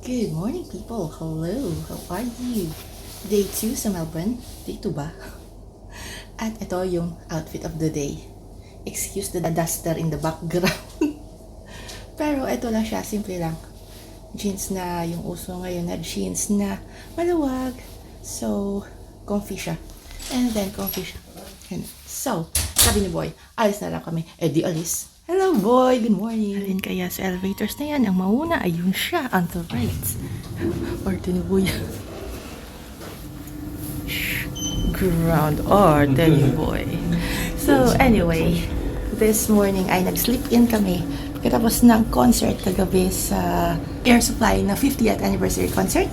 Good morning, people. Hello, how are you? Day 2 sa Melbourne. Day 2 ba? At ito yung outfit of the day. Excuse the duster in the background. Pero ito lang siya, simple lang. Jeans na yung uso ngayon na jeans na maluwag. So, comfy siya. And then, comfy siya. And so, sabi ni Boy, alis na lang kami. Eh di alis. Hello, Boy! Good morning! Alin kaya sa elevators na yan? Ang mauna ay yung siya on the right. Or ni Boy. Ground or ni Boy. So, anyway, this morning ay nag-sleep in kami. Pagkatapos ng concert kagabi sa Air Supply na 50th anniversary concert.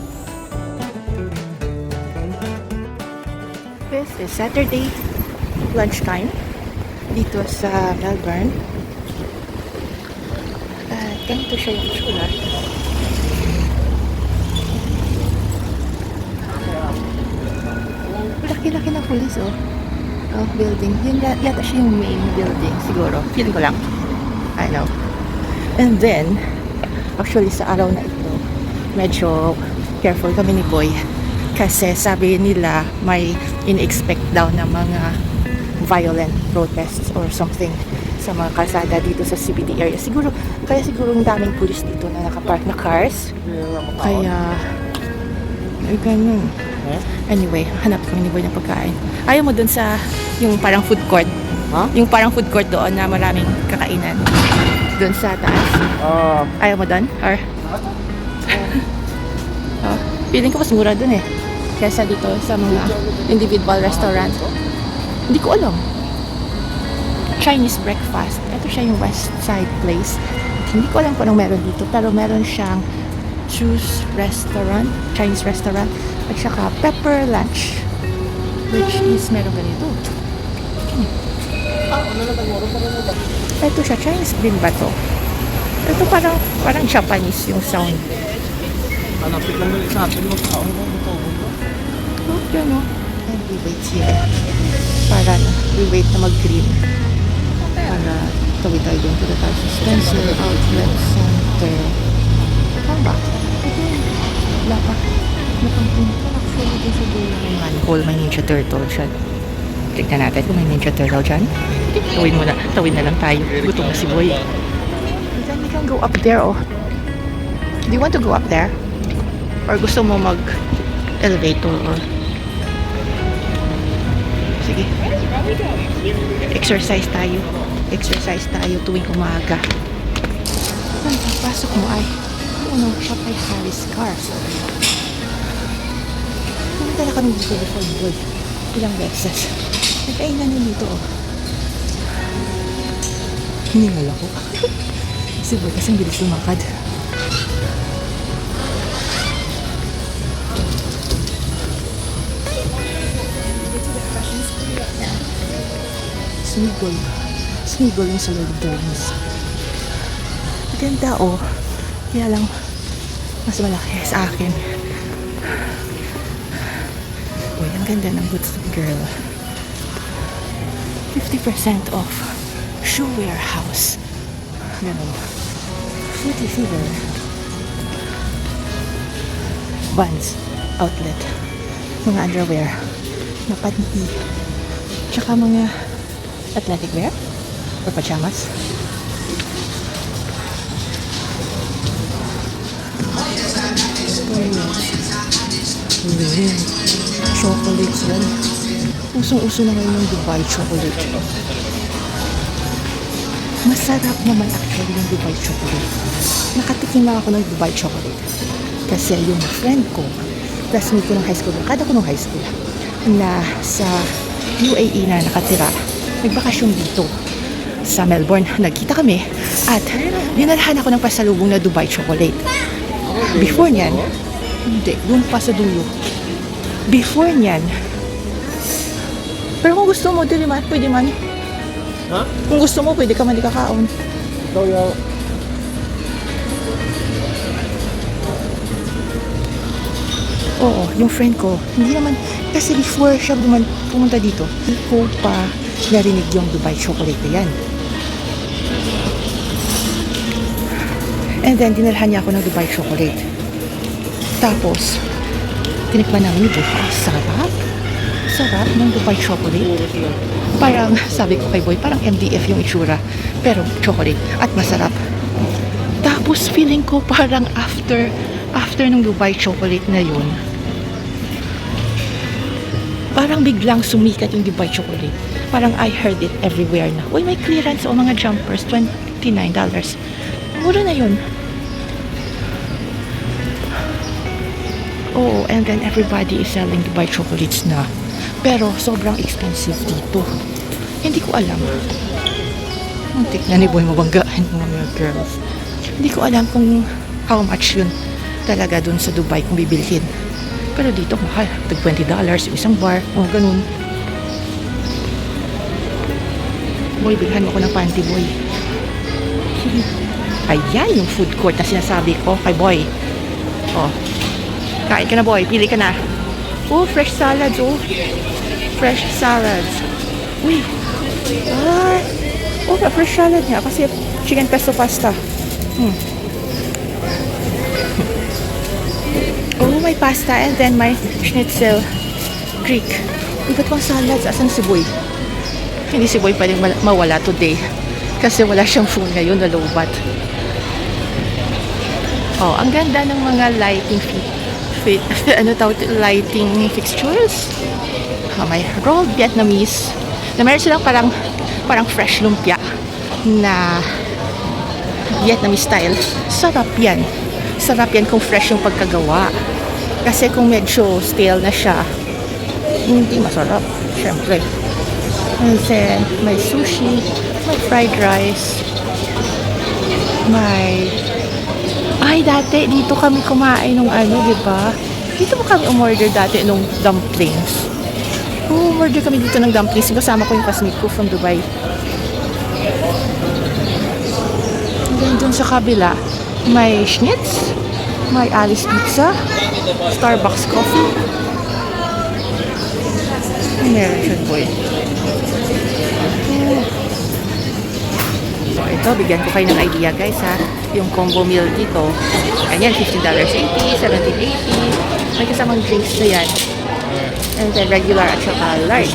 This is Saturday lunchtime dito sa Melbourne. Ganito siya yung tsura. Laki-laki na pulis, oh. Oh, building. Yun yata siya yung main building, siguro. Feeling ko lang. I know. And then, actually sa araw na ito, medyo careful kami ni Boy. Kasi sabi nila may in-expect daw na mga violent protests or something sa mga kalsada dito sa CBD area. Kaya siguro ang daming pulis dito na nakapark na cars. Kaya, ay ganun. Anyway, hanap kami ni Boy ng pagkain. Ayaw mo dun sa yung parang food court? Huh? Yung parang food court doon na maraming kakainan. Doon sa taas. Ayaw mo dun? Or? Feeling ko mas mura dun eh. Kesa dito sa mga individual restaurant. Hindi ko alam. Chinese breakfast. Ito siya yung West Side place. Hindi ko alam kung anong meron dito. Pero meron siyang Chu's restaurant. Chinese restaurant. At saka pepper lunch. Which is meron ganito. Ito siya. Chinese din ba to? Ito parang Japanese yung sound. Hanapit lang ulit sa atin mo sa Okay, no? And we wait here. We wait na mag-green. Para tawid tayo doon to the Tyson Spencer Outlet Center. Saan ba? Wala pa. Nakapunta actually din sa dulo ng manhole. May Ninja Turtle dyan. Tignan natin kung may Ninja Turtle dyan. Tawid na lang tayo. Gutom na si Boy. Then we can go up there, oh. Do you want to go up there? Or gusto mo mag-elevator or... Sige. Exercise tayo tuwing umaga. Ang pagpasok mo ay shop ay Harris Cars. Pumunta na kami dito before Boy. Ilang beses. Nagkainan yun dito, oh. Hiningal ako. Si Boy kasing bilis lumakad. Smigol yung sa Lord Dorms. Maganda, oh. Kaya lang, mas malaki sa akin. Uy, ang ganda ng boots ng girl. 50% off. Shoe warehouse. Ganun. Footy Fever. Vans. Outlet. Mga underwear. Mga panty. Tsaka mga athletic wear or pajamas. Chocolates yan. Usong-uso na ngayon yung Dubai chocolate. Masarap naman actually yung Dubai chocolate. Nakatikim na ako ng Dubai chocolate. Kasi yung friend ko, classmate ko ng high school, kada ko ng high school, na sa UAE na nakatira, nagbakasyon dito sa Melbourne. Nagkita kami at dinalhan ako ng pasalubong na Dubai chocolate. Before niyan, hindi, doon pa sa dulo. Before niyan, pero kung gusto mo, dili man, pwede man. Ha? Kung gusto mo, pwede ka man di kakaon. Ikaw yaw. Oo, yung friend ko, hindi naman, kasi before siya pumunta dito, hindi ko pa narinig yung Dubai chocolate na yan. And then, dinalhan niya ako ng Dubai chocolate. Tapos, tinikman namin ito. Sarap. Sarap ng Dubai chocolate. Parang, sabi ko kay Boy, parang MDF yung itsura. Pero chocolate at masarap. Tapos, feeling ko parang after ng Dubai chocolate na yun, parang biglang sumikat yung Dubai chocolate. Parang I heard it everywhere na. Uy, may clearance o mga jumpers, $29. Mura na yun. Oo, and then everybody is selling Dubai chocolates na. Pero sobrang expensive dito. Hindi ko alam. Muntik na ni Boy mabanggaan mga girls. Hindi ko alam kung how much yun talaga dun sa Dubai kung bibilhin. Pero dito mahal. Tag $20 yung isang bar. O ganun. Boy, bilhan mo ko ng panty, Boy. Ayan yung food court na sinasabi ko kay Boy. Oh. Kain ka na, Boy. Pili ka na. Oh, fresh salads, oh. Fresh salads. Uy. Ah. Oh, fresh salad niya. Kasi chicken pesto pasta. Oh, may pasta and then may schnitzel Greek. Iba't pang salads. Asan si Boy? Hindi si Boy pwedeng mawala today. Kasi wala siyang phone ngayon na lowbat. Oh, ang ganda ng mga lighting lighting fixtures. May rolled Vietnamese na meron silang parang fresh lumpia na Vietnamese style. Sarap yan kung fresh yung pagkagawa, kasi kung medyo stale na siya, hindi masarap syempre. And then may sushi, may fried rice, dati dito kami kumain nung diba? Dito mo kami umorder dati nung dumplings. Umorder kami dito ng dumplings. Kasama ko yung classmate ko from Dubai. And then dun sa kabila, may schnitz, may Alice Pizza, Starbucks coffee. Meron siya, Boy. So, ito, bigyan ko kayo ng idea, guys, ha. Yung combo meal dito. Ganyan, $15.80, $17.80. May kasamang drinks na yan. And then, regular at saka large.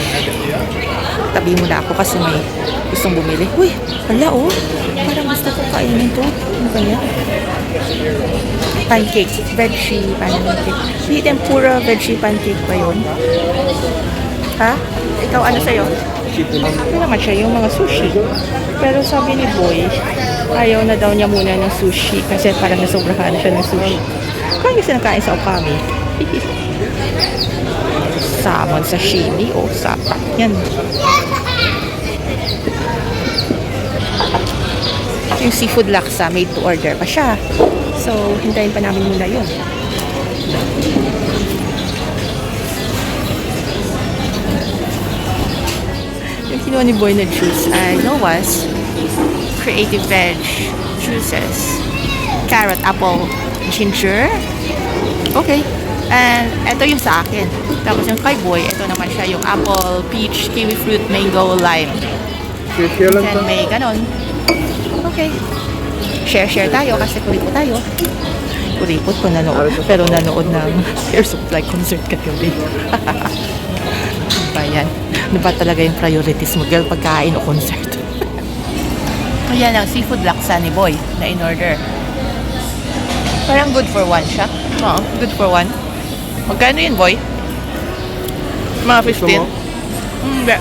Tabi muna ako kasi may gustong bumili. Uy, hala, oh. Parang gusto ko kainin to. Ano ba yan? Pancake. Veggie pancake. Hindi, tempura veggie pancake ba yun? Ha? Ikaw, ano sa'yo? Ano naman siya, yung mga sushi. Pero sabi ni Boy, ayaw na daw niya muna ng sushi kasi parang nasobrahan siya ng sushi. Kaya kasi nakain sa Okami. Salmon sashimi. O, sapat yan. Yung seafood laksa, made to order pa siya. So, hintayin pa namin muna yun. Yung kinuha ni Boy na juice ay Noah's Creative Veg juices. Carrot, apple, ginger. Okay. And ito yung sa akin. Tapos yung kay Boy, ito naman siya yung apple, peach, kiwi fruit, mango, lime. Share lang And then may ganon. Okay. Share tayo kasi kuripot tayo. Kuripot ko nanood. Pero nanood ng Air Supply concert kagabi. Ba yan? Ano ba talaga yung priorities mo, girl? Pagkain o concert? Ayan ang seafood laksa ni Boy na in-order. Parang good for one siya. Oo, good for one. Magkano yun, Boy? Mga 15? Hindi.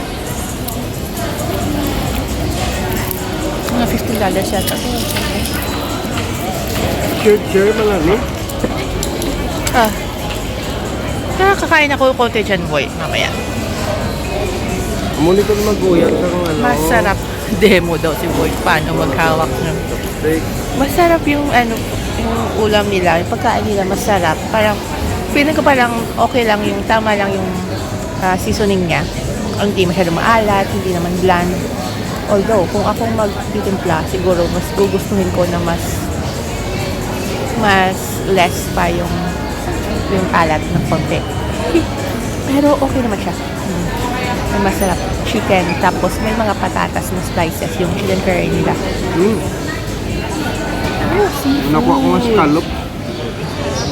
Mga $15 yata. Share malami. Kakain ako konti dyan, Boy. Mamaya. Muli ko na mag-uyan sa kung ano. Masarap. Demo daw si Boy. Paano maghawak ng... Masarap yung yung ulam nila. Yung pagkain nila masarap. Parang, feeling ko parang okay lang yung, tama lang yung seasoning niya. Hindi masyadong maalat, hindi naman bland. Although, kung ako magtitimpla, siguro mas gugustuhin ko na mas less pa yung alat ng konti. Pero okay naman siya. May masarap chicken, tapos may mga patatas na slices, yung chicken curry nila. Nakuha ko nga scallop.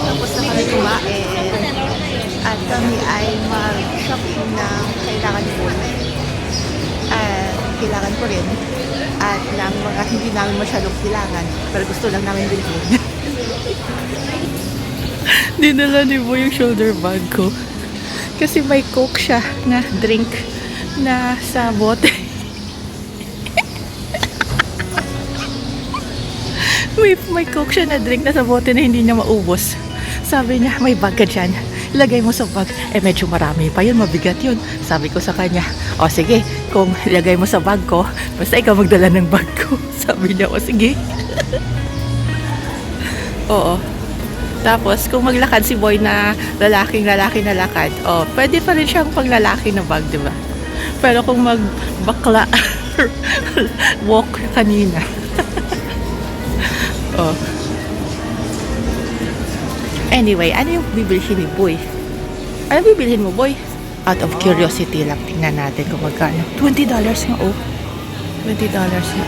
Tapos na kami kumain. kami ay mag-shopping ng kailangan ko. Kailangan ko rin. At ng mga hindi namin masyadong kailangan. Pero gusto lang namin bilhin. Dinala ni Boy yung shoulder bag ko. Kasi may Coke siya na drink na sa bote. may Coke siya na drink na sa bote na hindi niya maubos. Sabi niya, may bag ka dyan. Ilagay mo sa bag. Medyo marami pa yun. Mabigat yun. Sabi ko sa kanya, o sige, kung ilagay mo sa bag ko, basta ikaw magdala ng bag ko. Sabi niya, o sige. Oo. Tapos, kung maglakad si Boy na lalaki na lakad, pwede pa rin siyang paglalaki na bag, di ba? Pero kung magbakla, walk kanina. Anyway, ano yung bibilhin ni Boy? Ano bibilhin mo, Boy? Out of curiosity lang, tingnan natin kung magkano. $20 nga, $20 nga.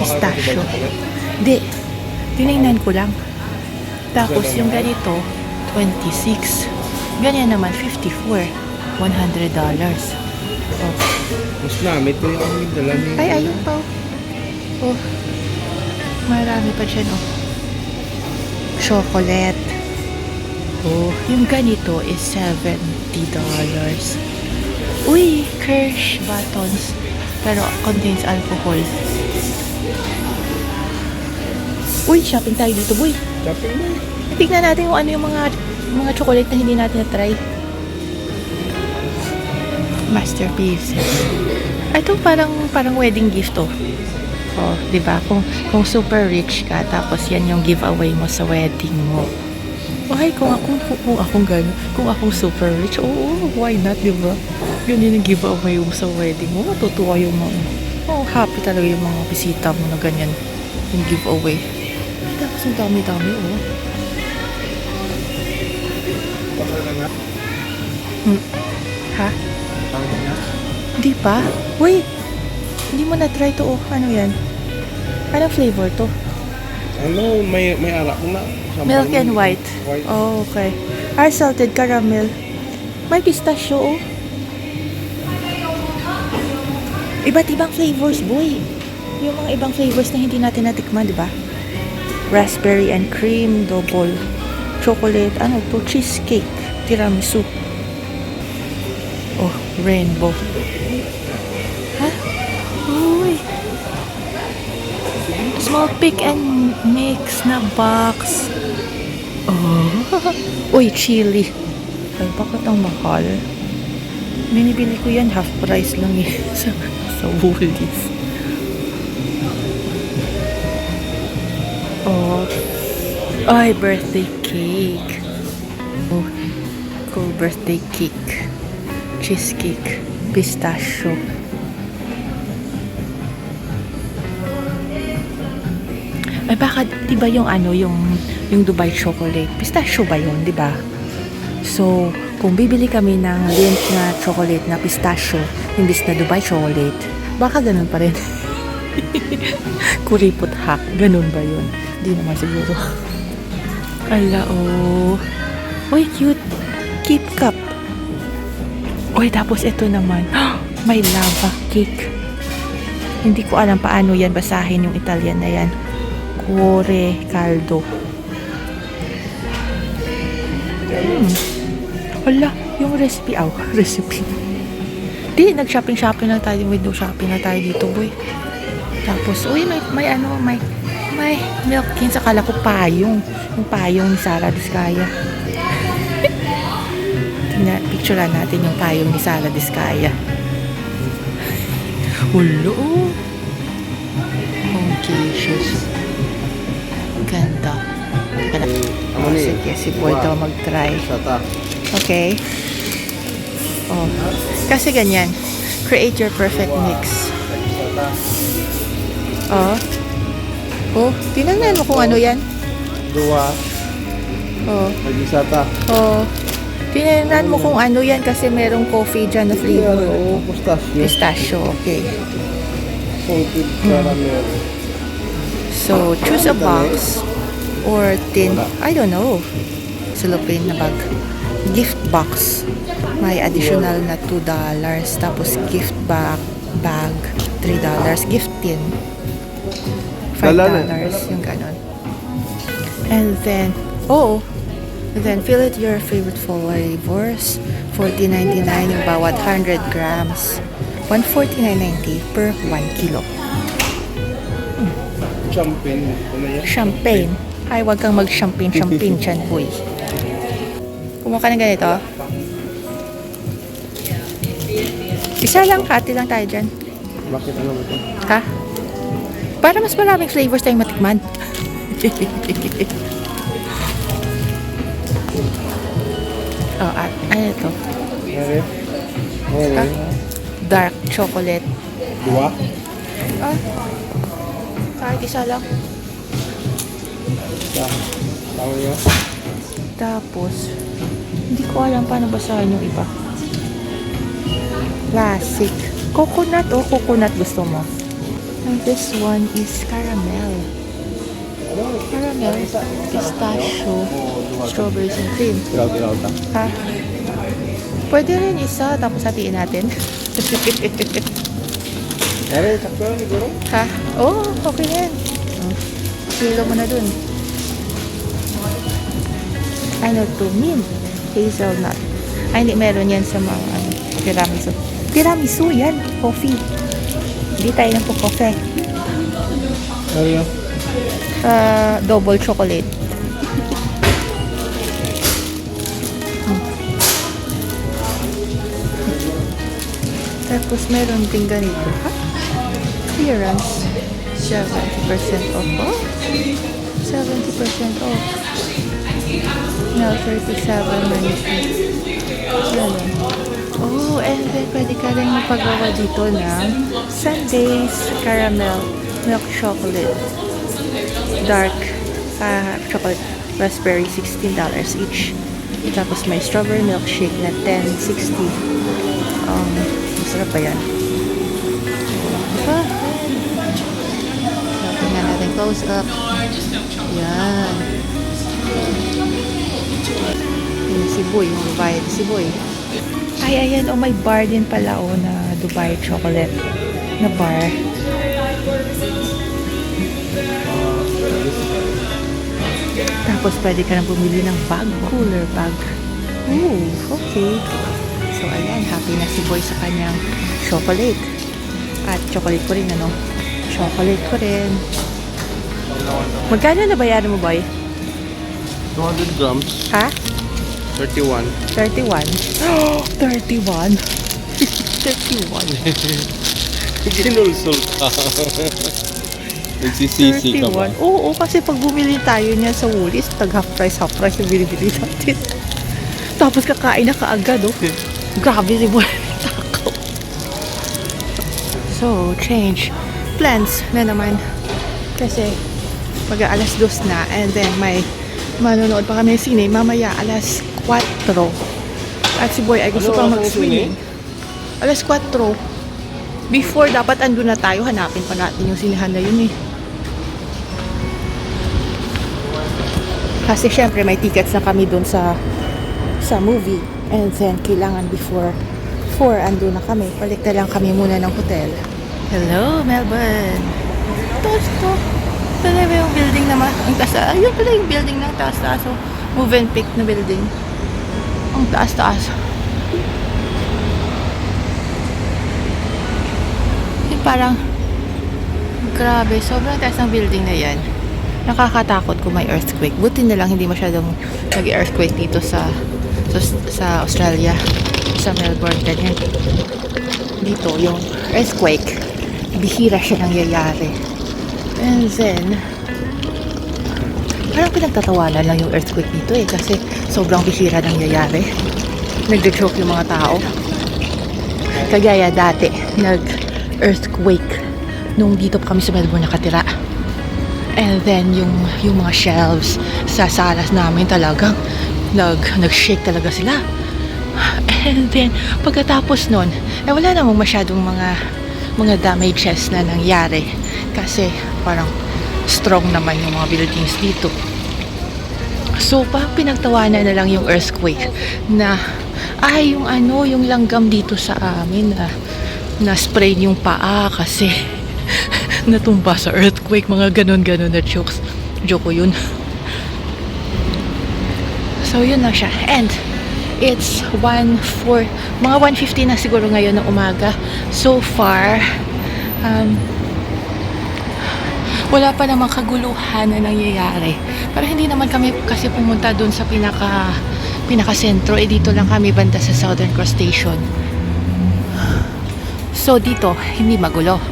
Pistachio. Hindi. Tinignan ko lang. Tapos yung ganito, 26. Ganyan naman, 54. $100. Mas namin ito yung aming dala ni... Ay, ayun pa. Marami pa dyan, Chocolate. Yung ganito is $70. Uy, Kirsch buttons. Pero contains alcohol. Uy, shopping tayo dito, Boy. Shopping na. Tignan natin kung ano yung mga chocolate na hindi natin na-try. Masterpieces. Ito parang wedding gift to. Di ba? Kung super rich ka, tapos yan yung giveaway mo sa wedding mo. Ay, kung akong gano'n, kung akong super rich, why not, di ba? Yun yung giveaway mo sa wedding mo. Matutuwa yung mga, happy talaga yung mga bisita mo na ganyan, yung giveaway. Tapos ang dami-dami, Ha? Hindi pa? Wait! Hindi mo na-try to, Ano yan? Anong flavor to? Ano, may alak na. Milk and white. Okay. Salted caramel. May pistachio, Iba't ibang flavors, Boy. Yung mga ibang flavors na hindi natin natikman, di ba? Raspberry and cream, double chocolate, cheesecake, tiramisu. Rainbow. Uy. Small pick and mix na box. Uy, chili. Ay, bakit ang mahal? Binibili ko yan, half price lang sa Woolies. Ay, birthday cake. Cool birthday cake. Cheesecake. Pistachio. Ay, baka, di ba yung Dubai chocolate? Pistachio ba yun, di ba? So, kung bibili kami ng Lindt na chocolate na pistachio, imbis na Dubai chocolate, baka ganun pa rin. Kuripot hack. Ganun ba yun? Di naman siguro. Ala, Uy, cute. Keep cup. Uy, tapos ito naman. May lava cake. Hindi ko alam paano yan basahin yung Italian na yan. Cuore caldo. Hala, yung recipe. Recipe. Di, nag-shopping lang tayo. Window shopping na tayo dito, Boy. Tapos, uy, may milk cane. Akala ko payong. Yung payong ni Sara Diskaya. Picturean natin yung payong ni Sara Diskaya. Hulo. Concacious. Ganda. Sige, si Boy daw mag-try. Okay. Kasi ganyan. Create your perfect mix. Tinangnan mo kung ano yan. Dua. Mag-isata. Tinangnan mo kung ano yan kasi merong coffee dyan na flavor. Pistachio. Pistachio, okay. Salted caramel. So, choose a box or tin. I don't know. Cellophane na bag. gift box. May additional na $2. Tapos gift bag, $3. Gift tin, $5. Yung ganon. And then, fill it your favorite flavors. $14.99 yung bawat 100 grams. $149.90 per 1 kilo. Champagne. Ano yan? Champagne. Ay, wag kang mag-champagne dyan, boy. Kumuha ka ng ganito. Isa lang, hati lang tayo dyan. Bakit ano ito? Ha? Para mas maraming flavors tayong matikman. At ano ito? Ano? Dark chocolate. Dua? Kahit isa lang. Tama niya? Tapos, hindi ko alam paano basahin yung iba. Classic. Coconut gusto mo. And this one is caramel. Caramel, pistachio, strawberries and cream. Tiraw-tiraw ta. Ha? Pwede rin isa, tapos hatiin natin. Ere, sakto yan siguro? Ha? Okay na yan. Kilo mo na dun. Ano to? Mint. Hazelnut. Ay, hindi. Meron yan sa mga tiramisu. Tiramisu yan. Coffee. Hindi tayo ng coffee. Ano yan? Double chocolate. Tapos meron din ganito. Ha? Clearance. 70% off. 70% off. Now, $37.90. Ganun. And then pwede ka rin magpagawa dito ng Sundays caramel milk chocolate. Dark chocolate raspberry, $16 each. Tapos may strawberry milkshake na $10.60. Masarap pa yan. Diba? Tingnan natin close up. Yan. Yung si Boy, yung Dubai si Boy. Ay, ayan, may bar din pala na Dubai chocolate na bar. Tapos pwede ka nang bumili ng bag, cooler bag. Okay. So, ayan, happy na si Boy sa kanyang chocolate. At chocolate ko rin, chocolate ko rin. Magkano na bayaran mo, Boy? 200 grams. Ha? 31. 31? 31? 31. Ginulsol ka. Nagsisisi ka ba? 31? Oo, kasi pag bumili tayo niya sa Woolies, half price yung binibili natin. Tapos kakain na kaagad, Grabe si Boy. Takaw. So, change plans na naman. Kasi, mag-aalas 2 na, and then may manonood pa kami ng sine, mamaya alas 4. At si Boy ay gusto pang mag-swimming. Alas 4. Before, dapat andun na tayo, hanapin pa natin yung sinihan na yun Kasi syempre may tickets na kami dun sa movie. And then, kailangan before 4, andun na kami. Balik na lang kami muna ng hotel. Hello, Melbourne! Ito. Ito na yung building naman. Ang taas. Ayun pala yung building ng taas-taas. Move and pick na building. Ang taas-taas. Parang grabe, sobrang taas ng building na yan. Nakakatakot kung may earthquake. Buti na lang hindi masyadong nag-earthquake dito sa Australia, sa Melbourne, ganyan. Dito, yung earthquake, bihira siya nangyayari. And then, parang pinagtatawanan lang yung earthquake dito kasi sobrang bihira nangyayari. Nag-joke yung mga tao. Kagaya dati, nag-earthquake nung dito pa kami sa Melbourne nakatira. And then, yung mga shelves sa salas namin talagang nag-shake talaga sila. And then, pagkatapos nun, wala namang masyadong mga damages na nangyari. Kasi, parang strong naman yung mga buildings dito. So, pinagtawanan na lang yung earthquake na, yung yung langgam dito sa amin na spray yung paa kasi natumba sa earthquake, mga ganon-ganon na jokes. Joke ko yun. So, yun lang siya. And, it's mga 1:50 na siguro ngayon ng umaga. So far, wala pa namang kaguluhan na nangyayari. Pero hindi naman kami kasi pumunta doon sa pinaka-sentro. Dito lang kami banda sa Southern Cross Station. So dito, hindi magulo.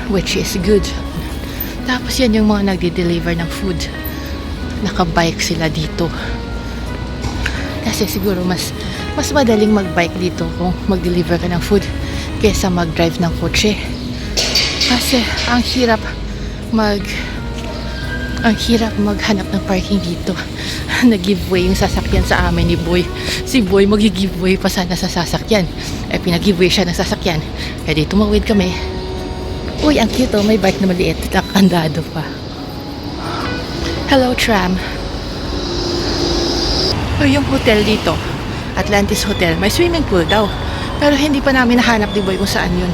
Which is good. Tapos yan yung mga nagde-deliver ng food. Nakabike sila dito. Kasi siguro mas madaling mag-bike dito kung mag-deliver ka ng food kaysa mag-drive ng kotse. Kasi ang hirap maghanap ng parking dito. Nag-giveaway yung sasakyan sa amin ni Boy. Si Boy mag-giveaway pa sana sa sasakyan. Pinag-giveaway siya ng sasakyan. Kaya dito tumawid kami. Uy, ang cute oh. May bike na maliit. Nakakandado pa. Hello, tram. Yung hotel dito, Atlantis Hotel, may swimming pool daw. Pero hindi pa namin nahanap ni Boy kung saan yun.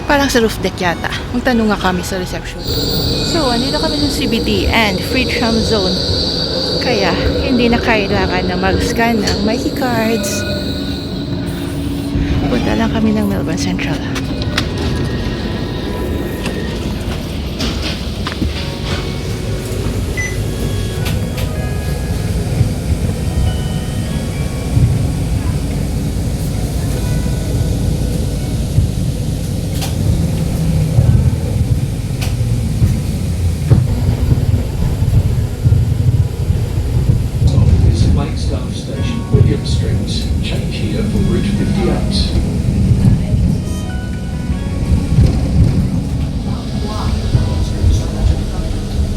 Parang sa roof deck yata. Magtanong nga kami sa reception. So, andito kami sa CBD and free tram zone. Kaya, hindi na kailangan na mag-scan ng Mikey cards. Punta lang kami ng Melbourne Central. Flagstaff Station, William Street. Change here for Route 58.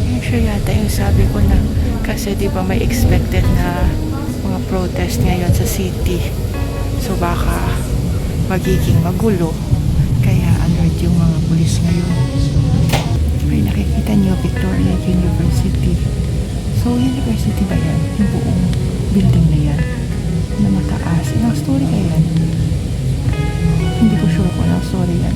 Yan siya yata yung sabi ko na kasi di ba may expected na mga protest ngayon sa city. So baka magiging magulo. Kaya alert yung mga pulis ngayon. Ay, nakikita niyo Victoria University. So, university ba yan? Yung buong building na yan na mataas. Ilang story kaya yan? Hindi ko sure kung ilang story yan.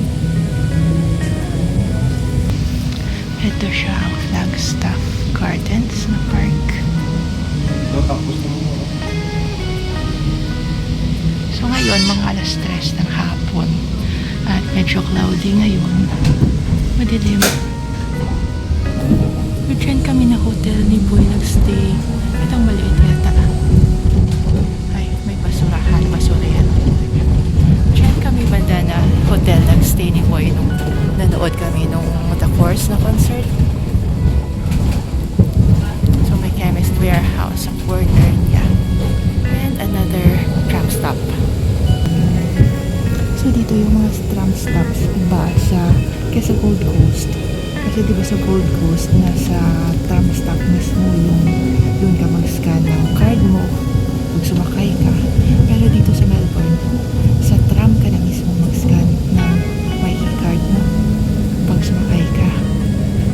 Ito siya ang Flagstaff Gardens na park. So ngayon, mga alas 3 ng hapon at medyo cloudy ngayon. Madilim. Diyan kami na hotel ni Boy nagstay. Itong maliit yata. Ay, may basurahan. Basura yan. Diyan kami banda na hotel nagstay ni Boy nung nanood kami nung The Course na concert. So may Chemist Warehouse ang corner niya. And another tram stop. So dito yung mga tram stops iba kesa Gold Coast. Kasi diba sa Gold Coast, nasa tram stop mismo yung ka mag-scan ng card mo pag sumakay ka. Pero dito sa Melbourne, sa tram ka na mismo mag-scan ng Mikey card mo pag sumakay ka.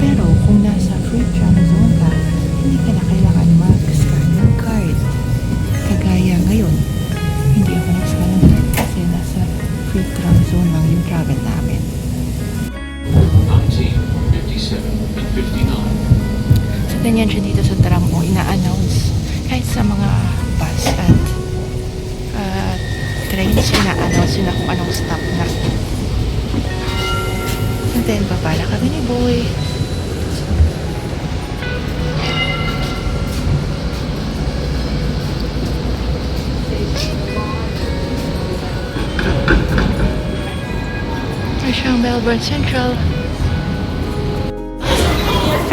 Pero kung nasa free tram zone ka, hindi ka na kailangan mag-scan ng card. Kagaya ngayon, hindi ako nag-scan ng card kasi nasa free tram zone lang yung travel namin. 57 and 59. So, ganyan siya dito sa tram mo, ina-announce. Kahit sa mga bus at trains, ina-announce na kung anong stop na. And then, babala kami ni Boy. Ito siyang Melbourne Central.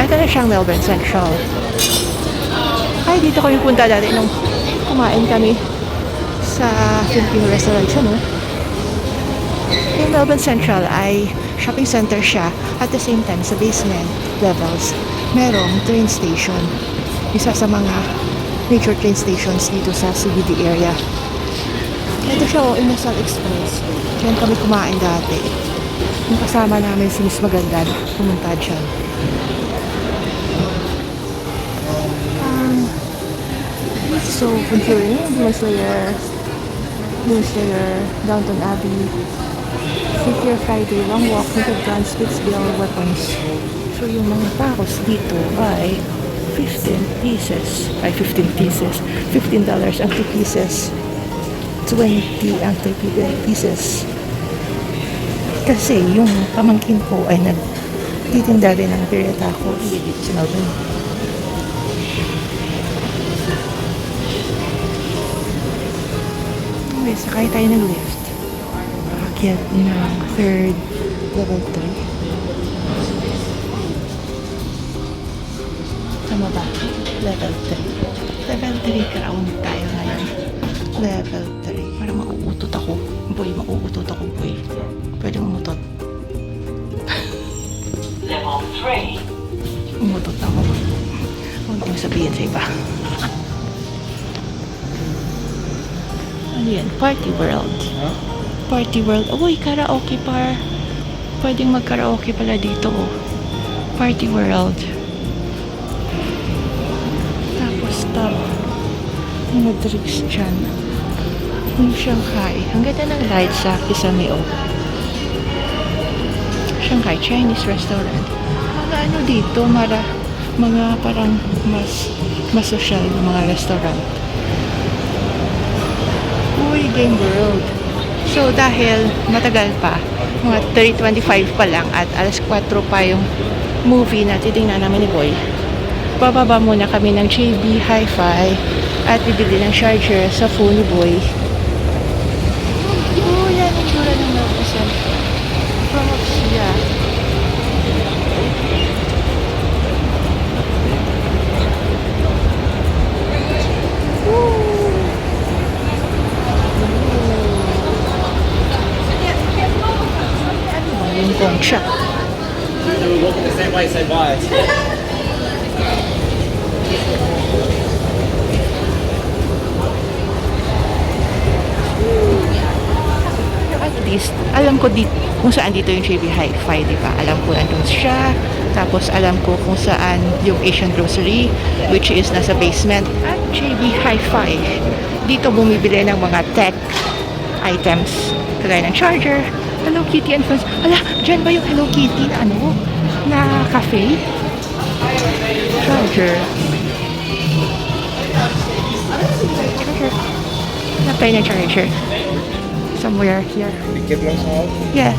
Ito na siyang Melbourne Central. Ay, dito kami punta dati nung kumain kami sa Filipino restaurant siya, no? Yung Melbourne Central ay shopping center siya. At the same time, sa basement levels, merong train station. Isa sa mga major train stations dito sa CBD area. Ito siya, Inasal Express. Diyan kami kumain dati. Yung kasama namin si Miss Maganda, pumunta dyan. So, if you're in Demon Slayer, Downton Abbey, Figure Friday, Long Walk, Naked Guns, Spitsville, Weapons. So, yung mga tacos dito ay 15 pieces. Ay, 15 pieces. $15 ang 2 pieces. 20 ang 3 pieces. Kasi yung pamangkin ko ay nagtitinda rin ng birria tacos dito sa Melbourne. Okay, sakay tayo ng lift. Aakyat ng third level 3. Tama ba? Level 3. Level 3 crown tayo ngayon. Level 3. Parang mauutot ako. Boy, mauutot ako, boy. Pwede umutot. Level 3. Umutot ako. Huwag mo sabihin sa iba. Ano yan? Party World. Party World. Uy, karaoke par. Pwedeng mag-karaoke pala dito. Oh. Party World. Tapos stop. Mga drinks dyan. Yung Shanghai. Ang ganda ng light sa Kisame, oh. Shanghai Chinese restaurant. Mga ano dito, mga parang mas social na mga restaurant. Uy, Game World. So, dahil matagal pa, mga 3:25 pa lang at alas 4 pa yung movie na titingnan namin ni Boy, bababa muna kami ng JB Hi-Fi at bibili ng charger sa phone ni Boy. Oh, yan ang tura ng Melbourne Central. From up siya. Yung gong siya. We're walking the same way, say bye. At least, alam ko kung saan dito yung JB Hi-Fi, di ba? Alam ko andun siya. Tapos alam ko kung saan yung Asian Grocery, which is nasa basement. At JB Hi-Fi. Dito bumibili ng mga tech items. Kagaya ng charger, Hello Kitty and Friends. Ala, dyan ba yung Hello Kitty na ano? Na cafe? Charger. Charger. Hanap tayo ng charger. Somewhere here. Dikit lang sa Yeah.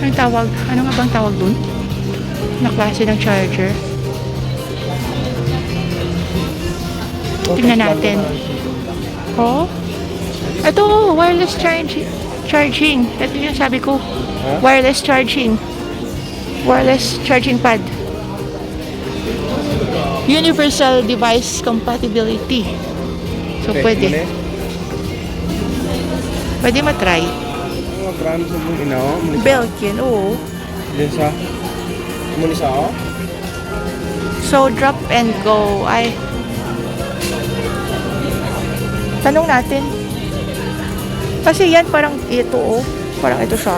Anong tawag? Ano nga bang tawag dun? Na klase ng charger. Tingnan natin. Oh? Ito, wireless charging. Ito yung sabi ko. Huh? Wireless charging. Wireless charging pad. Universal device compatibility. So, pwede. Pwede matry. Mga brand sa mong inaw. Belkin, oo. Diyan sa Munisa ako. So, drop and go. Ay. Tanong natin. Kasi yan parang ito, oh. Parang ito siya.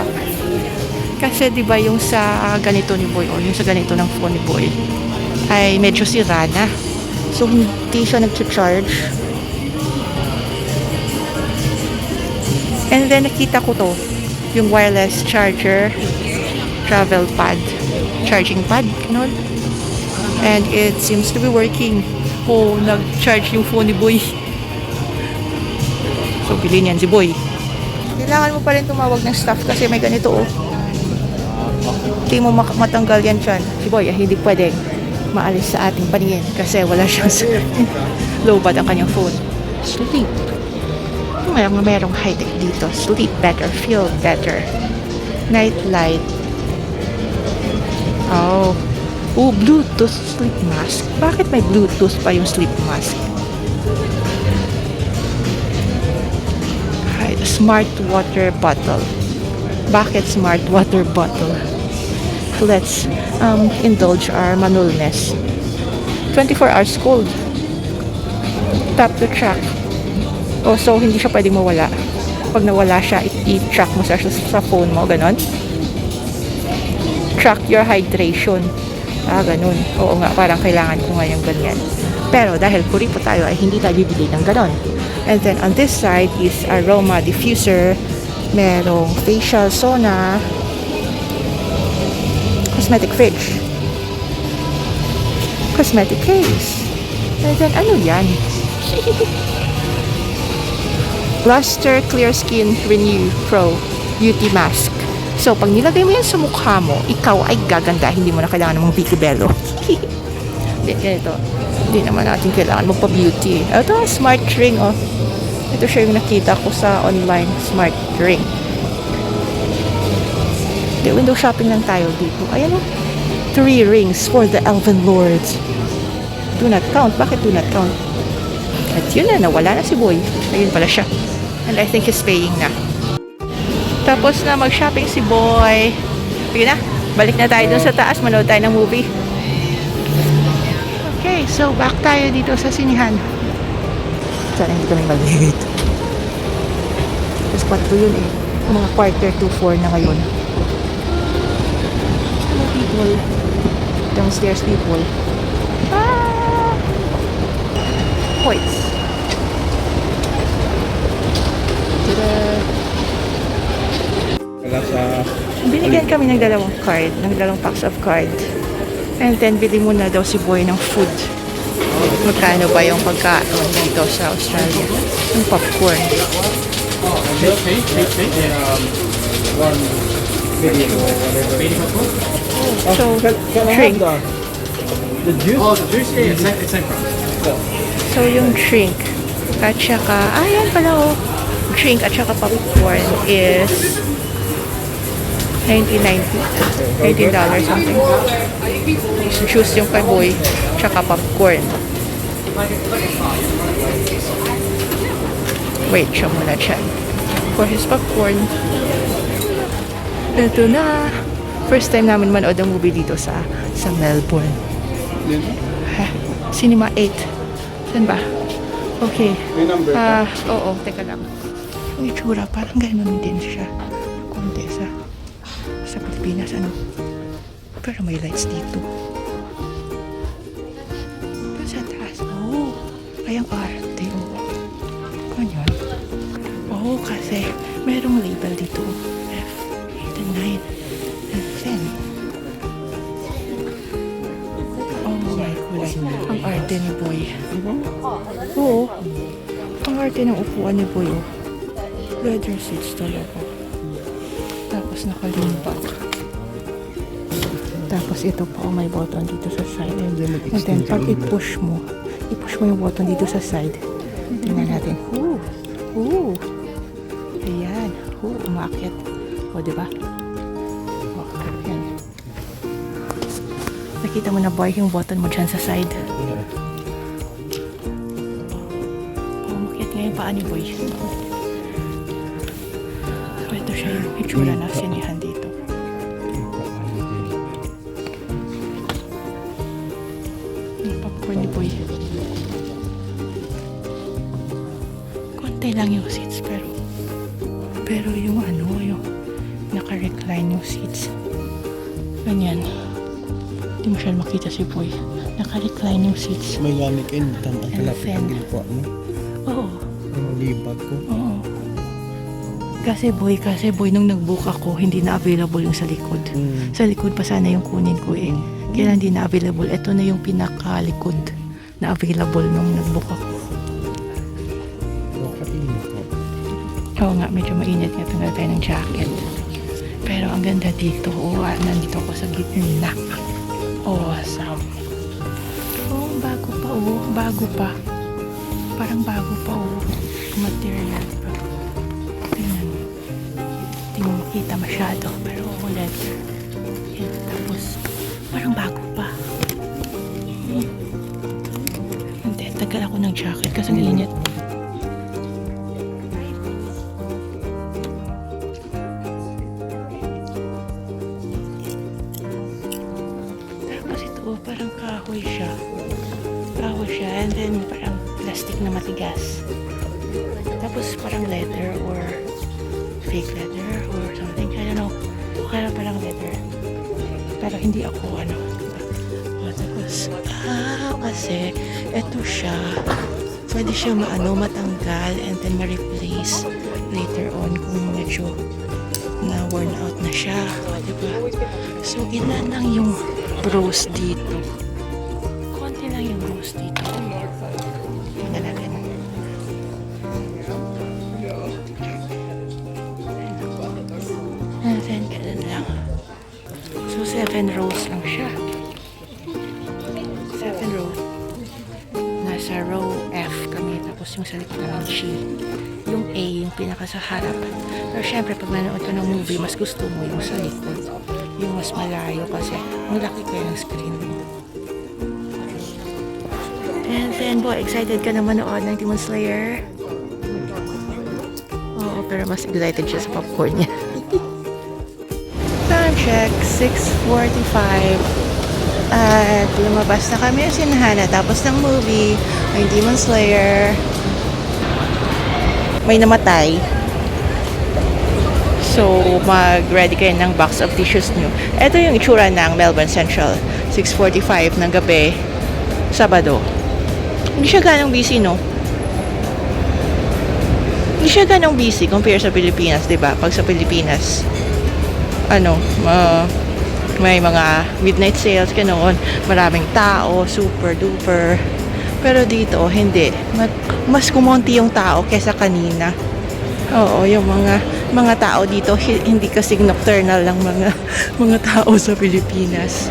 Kasi 'di ba yung sa ganito ni Boy o yung sa ganito ng phone ni Boy ay medyo sira na. So hindi siya nag-charge. And then nakita ko to, yung wireless charger, travel pad, charging pad, ganun. And it seems to be working. Oh, nag-charge yung phone ni Boy. So bilhin yan si Boy. Kailangan mo pa rin tumawag ng staff kasi may ganito, oh. Hindi mo matanggal yan dyan. Si Boy, hindi pwedeng maalis sa ating paningin kasi wala siyang low bat ang kanyang phone. Sleep. Merong high-tech dito. Sleep better, feel better. Night light. Oh. Oh, Bluetooth sleep mask. Bakit may Bluetooth pa yung sleep mask? Smart water bottle. Bakit smart water bottle? Let's indulge our manulness. 24 hours cold. Tap to track. Oh, so hindi siya pwedeng mawala. Pag nawala siya, i-track mo sa phone mo, ganon. Track your hydration. Ganon. Oo nga, parang kailangan ko nga yung ganyan. Pero dahil puripo tayo ay hindi tayo bibili ng ganon. And then on this side is aroma diffuser, merong facial sauna, cosmetic fridge, cosmetic case, and then ano yan? Luster Clear Skin Renew Pro Beauty Mask. So, pag nilagay mo yan sa mukha mo, ikaw ay gaganda. Hindi mo na kailangan ng mga bikibelo. Hindi, ganito. Hindi naman natin kailangan magpa-beauty. Ito, smart ring, oh. Ito siya yung nakita ko sa online. Smart ring. Hindi, window shopping lang tayo dito. Ayan, oh. 3 rings for the Elven Lords. Do not count. Bakit do not count? At yun na, nawala na si Boy. Ayun pala siya. And I think he's paying na. Tapos na mag-shopping si Boy. Sige na, balik na tayo dun sa taas. Manood tayo ng movie. Okay, so back tayo dito sa sinihan. Sana hindi kami mag-late. Tapos 4 yun eh. Mga quarter to 4 na ngayon. Hello people. Downstairs people. Ah! Points. Tada! Wala sa... Binigyan kami ng dalawang card, ng dalawang packs of card. And then, bili muna daw si Boy ng food. Magkano ba yung pagkain dito sa Australia? Yung popcorn. So, drink. The juice? Oh, the juice? Yeah, it's same price. So, yung drink. At saka, ayan pala oh. Drink at saka popcorn is $19.90. $19 something. So, choose yung kay Boy, tsaka popcorn. Wait, siya muna siya. For his popcorn. Ito na. First time namin manood ang movie dito sa Melbourne. Ha? Cinema 8. Saan ba? Okay. May number ka? Oo, teka lang. Ang itsura, parang gano'n din siya. Konti sa Pilipinas, ano. Pero may lights dito. Doon sa taas. Oh, kayang arte. Oh. Ganyan. Oh, kasi merong label dito. F, 8 and 9 and 10. Oh my kulay. Ang arte ni Boy. Oo. Ang arte ng upuan ni Boy. Oh. Leather seats talaga. Tapos nakalimbak. Tapos ito pa, may button dito sa side. And then, pag i-push mo yung button dito sa side. Tingnan natin. Ooh. Ayan. Umakit. O, diba? O, ayan. Nakita mo na, Boy, yung button mo dyan sa side. Umakit nga yung paa ni Boy. So, ito siya yung itsura na sinihan dito. Popcorn ni Boy. Konti lang yung seats pero yung yung naka-recline yung seats. Ganyan. Hindi mo siya makita si Boy. Naka-recline yung seats. May lamig in. Tama And kalapit fan. ang gilpo mo. Oo. Ang libag ko. Oo. Kasi boy, nung nag-book ako, hindi na available yung sa likod. Sa likod pa sana yung kunin ko eh. Kaya hindi na available. Ito na yung pinakalikod na available nung nag-book ako. Kainit ko. Oo nga, medyo mainit nga. Tanggal tayo ng jacket. Pero ang ganda dito. Nandito ako sa gitna. Awesome. Bago pa. Bago pa. Parang bago pa material. Tingnan. Hindi mo makita masyado. Pero leather. Yan. Tapos, parang bago pa. Hindi, tagal ako ng jacket kasi ang init. Tapos ito, parang kahoy siya. And then, parang plastic na matigas. Tapos, parang leather or fake leather or something. I don't know. Kaya parang leather. Pero hindi ako, Tapos, Rose. Kasi eto siya. Pwede siya matanggal and then ma-replace later on kung medyo na worn out na siya. Diba? So, ilan lang yung rose dito. Konti lang yung rose dito. Tingnan natin. And then, ganun lang. So, 7 rows lang siya. 7 rows. Nasa row F kami. Tapos yung sa likod ng G. Yung A, yung pinaka sa harap. Pero syempre, pag nanood ka ng movie, mas gusto mo yung sa likod. Yung mas malayo kasi ang laki kaya ng screen mo. And then, boy, excited ka na manood ng Demon Slayer? Oo, pero mas excited siya sa popcorn niya. Time check, 6:45. At lumabas na kami sa sinahan tapos ng movie, ng Demon Slayer. May namatay. So, mag-ready kayo ng box of tissues nyo. Ito yung itsura ng Melbourne Central. 6:45 ng gabi, Sabado. Hindi siya ganong busy, no? Hindi siya ganong busy compare sa Pilipinas, diba? Pag sa Pilipinas, may mga midnight sales, ganoon. Maraming tao, super duper. Pero dito, hindi. Mas kumonti yung tao kesa kanina. Oo, yung mga tao dito, hindi kasi nocturnal lang mga tao sa Pilipinas.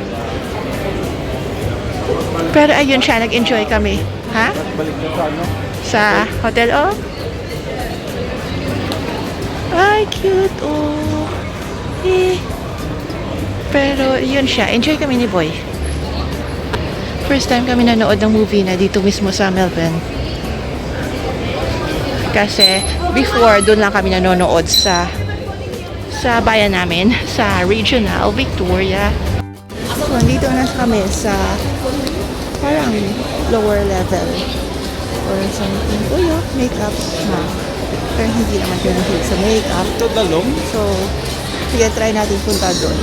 Pero ayun siya, nag-enjoy kami. Ha? Balik na sa ano? Sa hotel, oh. Ay, cute, oh. Eh. Pero yun siya, enjoy kami ni Boy. First time kami nanood ng movie na dito mismo sa Melbourne. Kasi before, doon lang kami nanonood sa bayan namin, sa Regional Victoria. So, nandito na kami sa parang lower level or something. Uy, oh, makeup na. Pero hindi naman kayo nahilig sa makeup. Ito dalong? So, sige, try natin punta doon.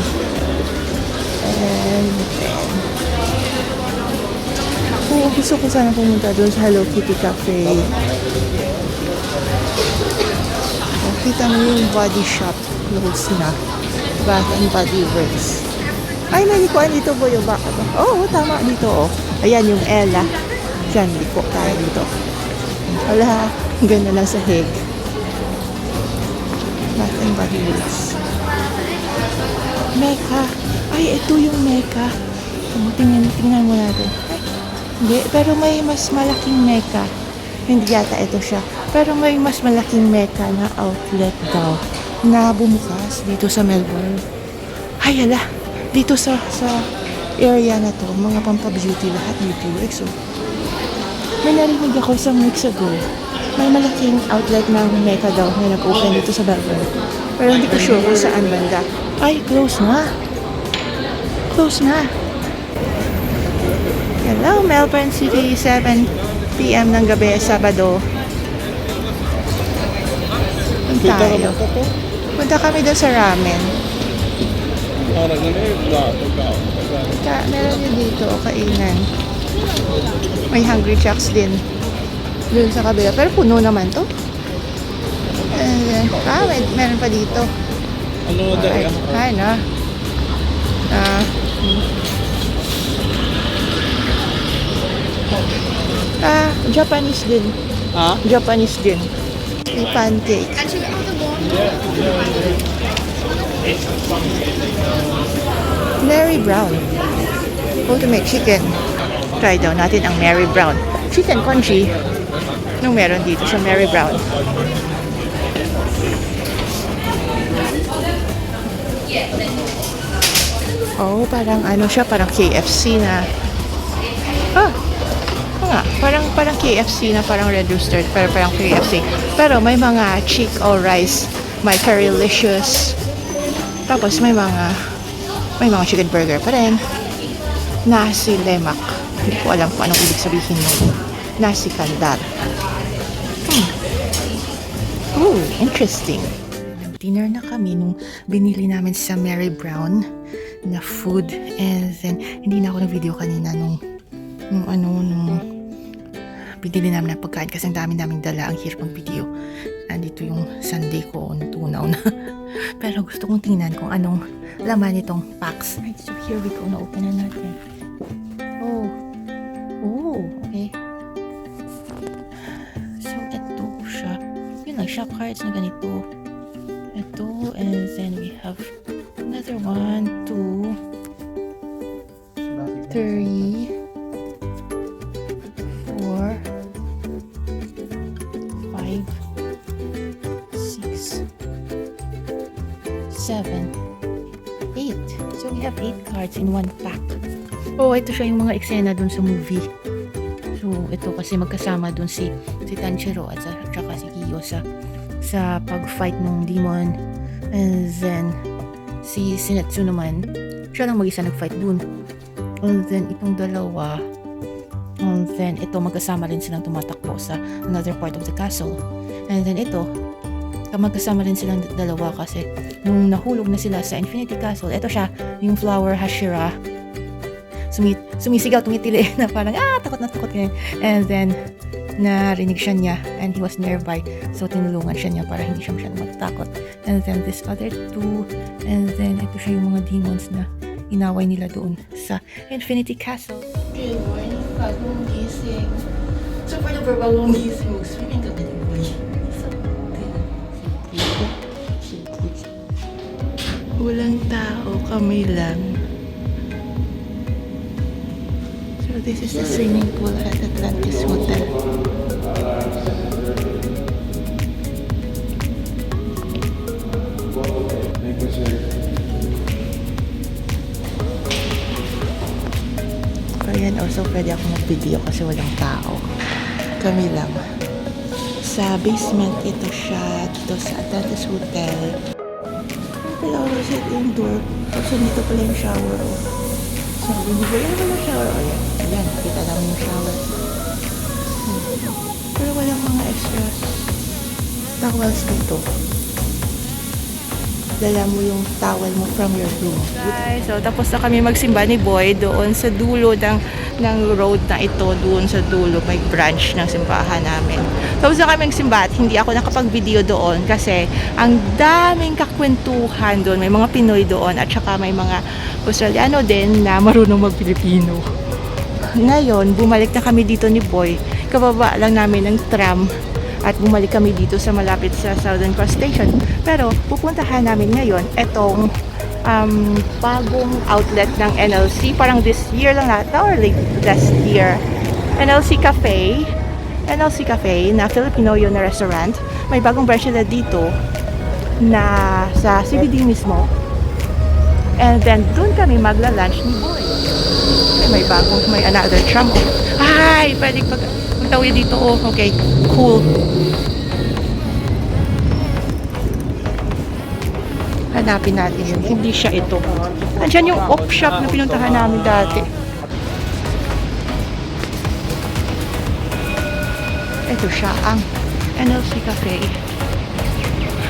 And then, gusto ko sana pumunta doon sa Hello Kitty Cafe. Kita mo yung body shop close na. Bath and Body Works. Ay, nalikuan dito po yung baka. Oo, tama dito, oh. Ayan yung Ella. Diyan, liko tayo dito. Wala, ganda ng sahig. Bath and Body Works. Mecca. Ay, ito yung Mecca. Tingnan mo natin. Ay, hindi, pero may mas malaking Mecca. Hindi yata ito siya. Pero may mas malaking Mecca na outlet daw na bumukas dito sa Melbourne. Ay, ala. Dito sa area na to, mga pampabeauty lahat dito. So, may narinig ako some weeks ago. May malaking outlet ng Mecca daw na nag-open dito sa Melbourne. Pero hindi ko sure kung saan banda. Ay, close na. Close na. Hello, Melbourne City, 7 p.m. ng gabi, Sabado. Punta tayo. Punta kami doon sa ramen. Meron yun dito, kainan. May Hungry Jacks din. Doon sa kabila. Pero puno naman to. Meron pa dito. Ano na dahil? Ay, na. Japanese din. Ha? Japanese din. May pancake. Mary Brown. Ultimate chicken. Try daw natin ang Mary Brown. Chicken congee. Nung meron dito sa Mary Brown. Oh, parang ano siya, parang KFC na. Parang KFC na parang Red Rooster, pero parang KFC. Pero may mga chick o rice, may Currylicious. Tapos may mga chicken burger pa rin. Nasi lemak. Hindi ko alam kung anong ibig sabihin mo. Nasi kandar. Interesting. Dinner na kami nung binili namin sa Mary Brown na food. And then, hindi na ako nag-video kanina nung binili namin ng pagkain kasi ang dami-daming dala. Ang hirap ng video. Andito yung sundae ko, tunaw na. Pero gusto kong tingnan kung anong laman itong packs. Right, so here we go. Na-open na natin. Oh, okay. So, ito siya. Yun lang, shop cards na ganito. Ito, and then we have another 1, 2, 3, 4, 5, 6, 7, 8. So we have 8 cards in one pack. Oh, ito siya yung mga eksena dun sa movie. So, ito kasi magkasama dun si Tanjiro at saka si Kiyo sa pag-fight ng demon. And then, si Zenitsu naman, siya lang mag-isa nag-fight dun. And then, itong dalawa, and then, ito magkasama rin silang tumatakbo sa another part of the castle. And then, ito, magkasama rin silang dalawa kasi nung nahulog na sila sa Infinity Castle, ito siya, yung Flower Hashira, sumisigaw, tumitili na parang, takot na takot ganyan. And then, narinig siya niya and he was nearby. So, tinulungan siya niya para hindi siya masyadong matatakot. And then, this other two. And then, ito siya yung mga demons na inaway nila doon sa Infinity Castle. Good morning, bagong gising. Super duper bagong gising. Mag-swimming ka ba din, boy? Walang tao, kami lang. So this is the swimming pool at Atlantis Hotel. Ayan, also pwede ako mag-video kasi walang tao. Kami lang. Sa basement, ito siya. Dito sa Atlantis Hotel. Kaya ako sa yung door. Tapos dito pala yung shower. So, binibigyan naman yung shower. Ayan, kita namin yung shower. Pero walang mga extra towels dito. Dala mo yung towel mo from your room. Guys, so tapos na kami magsimba ni Boy doon sa dulo ng road na ito. Doon sa dulo, may branch ng simbahan namin. Tapos na kami magsimba at hindi ako nakapag-video doon kasi ang daming kakwentuhan doon. May mga Pinoy doon at saka may mga Australiano din na marunong mag-Pilipino. Ngayon, bumalik na kami dito ni Boy. Kababa lang namin ng tram at bumalik kami dito sa malapit sa Southern Cross Station. Pero pupuntahan namin ngayon itong bagong outlet ng NLC. Parang this year lang nata or like last year. NLC Cafe na Filipino yun na restaurant. May bagong branch nila dito na sa CBD mismo. And then doon kami magla-lunch ni Boy. May another tram. Ay, pwede magtawid dito. Oh, okay, cool. Hanapin natin yun. Hindi siya ito. Andiyan yung op shop na pinuntahan namin dati. Ito siya, ang NLC Cafe.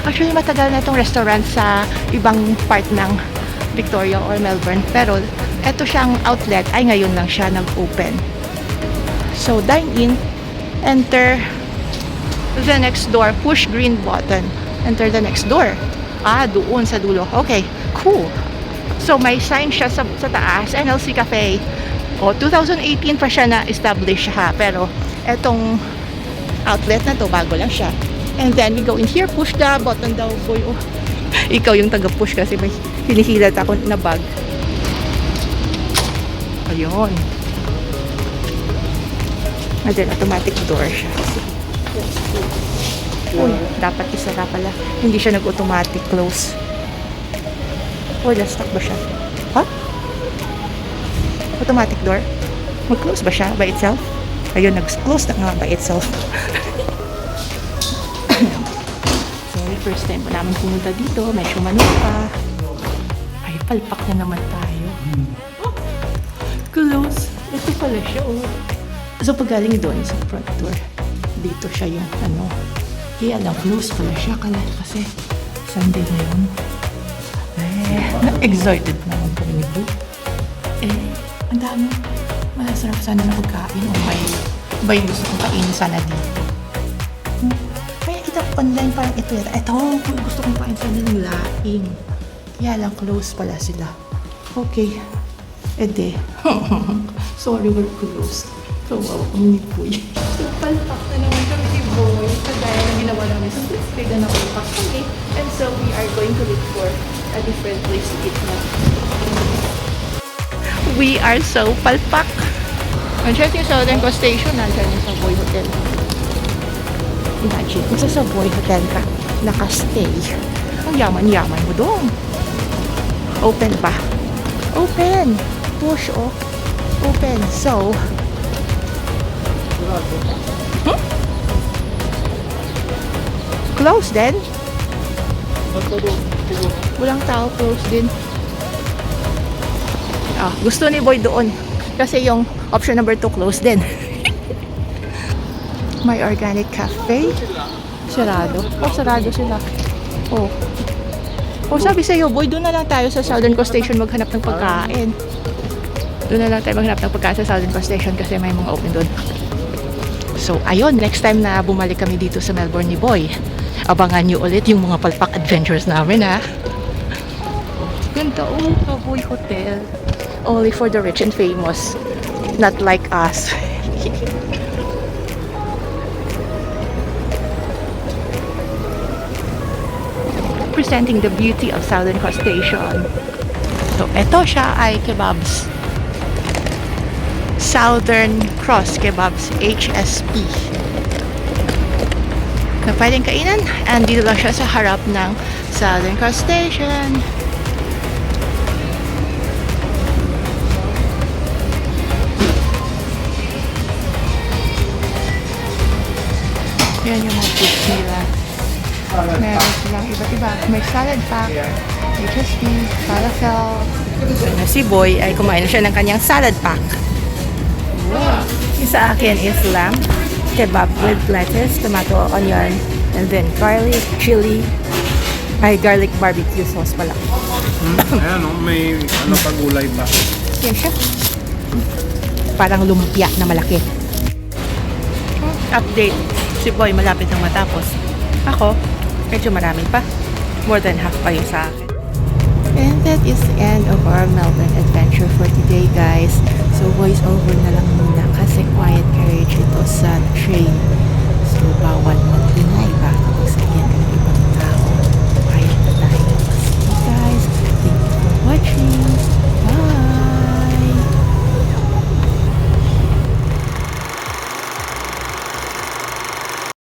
Actually, matagal na itong restaurant sa ibang part ng Victoria or Melbourne. Pero, ito siyang outlet ay ngayon lang siya nag-open. So, dine in, enter the next door, push green button, enter the next door. Doon sa dulo. Okay, cool. So, may sign siya sa taas, NLC Cafe. 2018 pa siya na-establish ha, pero etong outlet na to, bago lang siya. And then, we go in here, push the button daw, boy. Oh. Ikaw yung taga-push kasi may hinihilat ako na bag. Ayun. And then, automatic door siya. Uy, dapat isara pala. Hindi siya nag-automatic close. Uy, na-stuck ba siya? Ha? Automatic door? Mag-close ba siya by itself? Ayun, nag-close na nga by itself. Sorry, first time pa namin pumunta dito. Medyo manok pa. Ay, palpak na naman tayo. Oh, close. Ito pala siya, oh. So, pag galing doon sa front door, dito siya yung kaya lang close pala siya kasi Sunday na yun. Ay, Na-excited naman kami ni Boo. Ang dami. Masarap sana na pagkain. May gusto kong kainin sana dito. May nakita ko online parang ito. Ito, gusto kong kain sana ng laing. Kaya lang, close pala sila. Okay. Ede. Sorry, we're closed. So, wow, kami ni Boy. So, palpak na naman kami ni Boy. Kagaya na ginawa namin sa Big na palpak kami. And so, we are going to look for a different place to eat now. We are so palpak. Nandiyan yung Southern Coast Station. Nandiyan yung Savoy Hotel. Imagine, kung sa Savoy Hotel ka, nakastay. Ang yaman-yaman mo doon. Open pa. Open! Push, oh. Open. So, close din? Walang tao, close din. Gusto ni Boy doon. Kasi yung option number 2 close din. May organic cafe. Sarado. Sarado sila. Sabi sa'yo, Boy, doon na lang tayo sa Southern Coast Station maghanap ng pagkain. Doon na lang tayo maghanap ng pagkain sa Southern Coast Station kasi may mga open doon. So, ayun, next time na bumalik kami dito sa Melbourne ni Boy, abangan nyo ulit yung mga palpak adventures namin, ha? Ganda, Savoy Hotel. Only for the rich and famous. Not like us. Presenting the beauty of Southern Cross Station. So, eto siya ay kebabs. Southern Cross Kebabs, HSP. Na pwedeng kainan. And dito lang siya sa harap ng Southern Cross Station. Yan yung mga foods nila. Meron silang iba't iba. May salad pack, HSP, falafel. So, si Boy ay kumain na siya ng kanyang salad pack. Yung sa akin is lamb kebab with lettuce, tomato, onion, and then garlic, chili, garlic barbecue sauce pala. Ayan, may pagulay pa. Yan siya. Parang lumpia na malaki. Update. Si Boy malapit nang matapos. Ako, medyo marami pa. More than half pa yung sa akin. And that is the end of our Melbourne adventure for today, guys. So, voice over na lang muna kasi quiet carriage ito sa train.